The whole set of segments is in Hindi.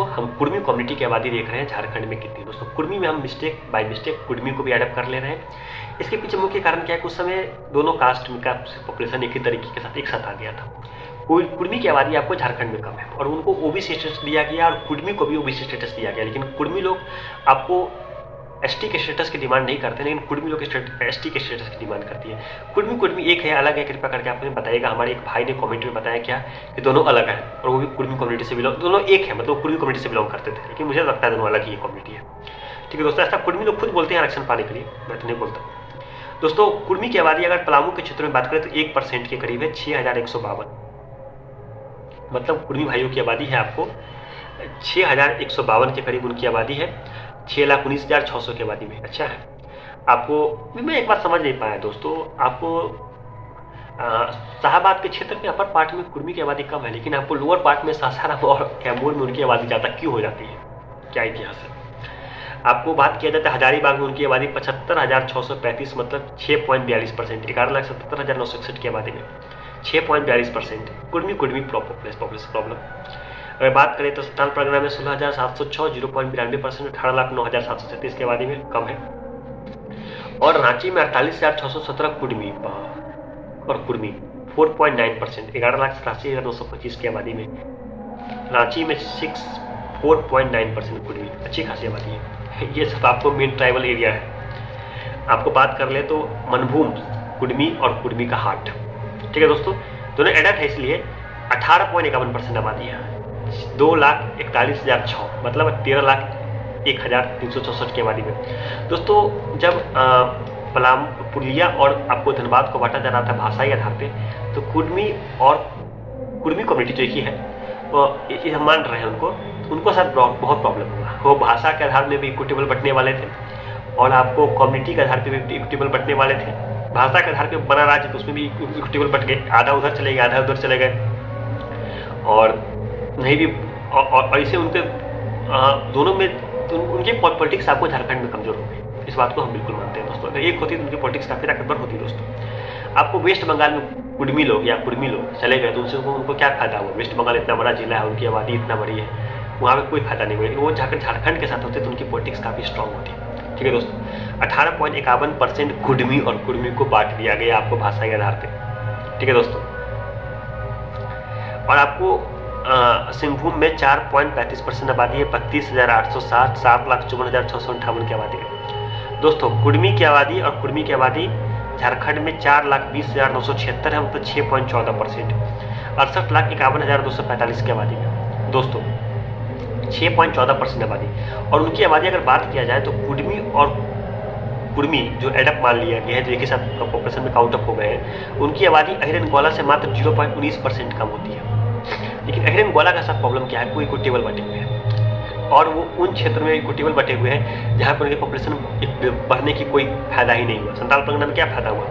दोस्तों हम कुर्मी कम्युनिटी की आबादी देख रहे हैं झारखंड में कितनी। दोस्तों कुर्मी में हम बाय मिस्टेक कुर्मी को भी एडप्ट कर ले रहे हैं। इसके पीछे मुख्य कारण क्या है, कुछ समय दोनों कास्ट में का पॉपुलेशन एक ही तरीके के साथ एक साथ आ गया था। कुर्मी की आबादी आपको झारखंड में कम है और उनको ओबीसी स्टेटस दिया गया और कुर्मी को भी ओबीसी स्टेटस दिया गया। लेकिन कुर्मी लोग आपको एसटी के स्टेटस की डिमांड नहीं करते, लेकिन कुर्मी लोग एसटी के स्टेटस की डिमांड करती है। कुर्मी एक है, अलग है, कृपया करके आपने बताइएगा। हमारे एक भाई ने कमेंट में बताया क्या कि दोनों अलग है और वो भी कुर्मी कम्युनिटी से बिलोंग, दोनों एक है, मतलब कुर्मी कम्युनिटी से बिलोंग करते थे, लेकिन मुझे लगता है दोनों अलग ही कम्युनिटी है। ठीक है दोस्तों, ऐसा कुर्मी लोग खुद बोलते हैं आरक्षण पाने के लिए, मैं तो नहीं बोलता। दोस्तों कुर्मी की आबादी अगर पलामू के क्षेत्र में बात करें तो 1% के करीब है, 6152। मतलब कुर्मी भाइयों की आबादी है आपको 6152 के करीब उनकी आबादी है, 6,19,600 की आबादी में। अच्छा है, आपको मैं एक बात समझ नहीं पाया दोस्तों, आपको शाहाबाद के क्षेत्र में अपर पार्ट में कुर्मी की आबादी कम है, लेकिन आपको लोअर पार्ट में सासाराम और कैमूर में उनकी आबादी ज़्यादा क्यों हो जाती है, क्या इतिहास है? आपको बात किया जाता है हजारीबाग में उनकी आबादी 75,635, मतलब 6.42%, 11,77,961 की आबादी में 6.42%। कुर्मी प्रॉब्लम। अगर बात करें तो संथाल परगना में 16,706, 0.92%, 18,09,736 की आबादी में कम है। और रांची में 48,617 कुर्मी और कुर्मी 4.9%, 11,87,925 की आबादी में। रांची में 4.9% कुर्मी, अच्छी खासी आबादी है। ये सब आपको मेन ट्राइबल एरिया है। आपको बात कर ले तो मनभूम, कुर्मी और कुर्मी का हाट, ठीक है दोस्तों, दोनों एडल्ट है, इसलिए 18.51% आबादी है, 2,41,006, मतलब 13,01,364 की आबादी में। दोस्तों जब पुलिया और आपको धनबाद को बांटा जा रहा था भाषाई आधार पे, तो कुर्मी और कुर्मी कम्युनिटी जो ही है ये हम मान रहे हैं उनको साथ बहुत प्रॉब्लम हुआ। वो भाषा के आधार में भी इक्विटेबल बंटने वाले थे और आपको कम्युनिटी के आधार पे भी इक्विटेबल बंटने वाले थे। भाषा के आधार पे बना राज्य तो उसमें भी इक्विटेबल बट गए, आधा उधर चले गए, आधा उधर चले गए, और नहीं भी और ऐसे उनके दोनों में उनकी पॉलिटिक्स आपको झारखंड में कमजोर हो गई। इस बात को हम बिल्कुल मानते हैं दोस्तों। अगर एक होती तो उनकी पॉलिटिक्स काफी ताकतवर होती दोस्तों। आपको वेस्ट बंगाल में कुर्मी लोग या कुर्मी लोग चले गए तो उनसे उनको क्या फायदा हुआ? वेस्ट बंगाल इतना बड़ा जिला है, उनकी आबादी इतना बड़ी है, वहाँ पे कोई फायदा नहीं हुआ। लेकिन वो जाकर झारखंड के साथ होते तो उनकी पॉलिटिक्स काफी स्ट्रांग होती। ठीक है दोस्तों, 18.51% कुर्मी और कुर्मी को बांट दिया गया आपको भाषा के आधार पे। ठीक है दोस्तों, और आपको सिंहभूम में 4.35% आबादी है, 32,860, 7,54,658 की आबादी है। दोस्तों कुर्मी की आबादी और कुर्मी की आबादी झारखंड में 4,20,976 है, मतलब 6.14%, 68,51,245 की आबादी में। दोस्तों 6.14% आबादी, और उनकी आबादी अगर बात किया जाए तो कुर्मी जो एडप्ट मान लिया गया है, जो एक ही साथ पॉपुलेशन में काउंट अप हो गए हैं, उनकी आबादी अहिरनगोला से मात्र 0.19% कम होती है। लेकिन अहिरनगोला का साथ प्रॉब्लम क्या है, कोई इक्विटेबल बटे हुए हैं और वो उन क्षेत्र में इक्विटेबल बटे हुए हैं जहाँ पर उनकी पॉपुलेशन बढ़ने की कोई फायदा ही नहीं हुआ। संथाल परगना में क्या फायदा हुआ?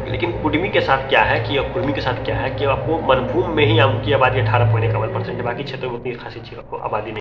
लेकिन कुर्मी के साथ क्या है कि कुर्मी के साथ क्या है कि आपको मनभूम में ही उनकी आबादी 18.51% है, बाकी क्षेत्रों में उतनी खासी आबादी नहीं।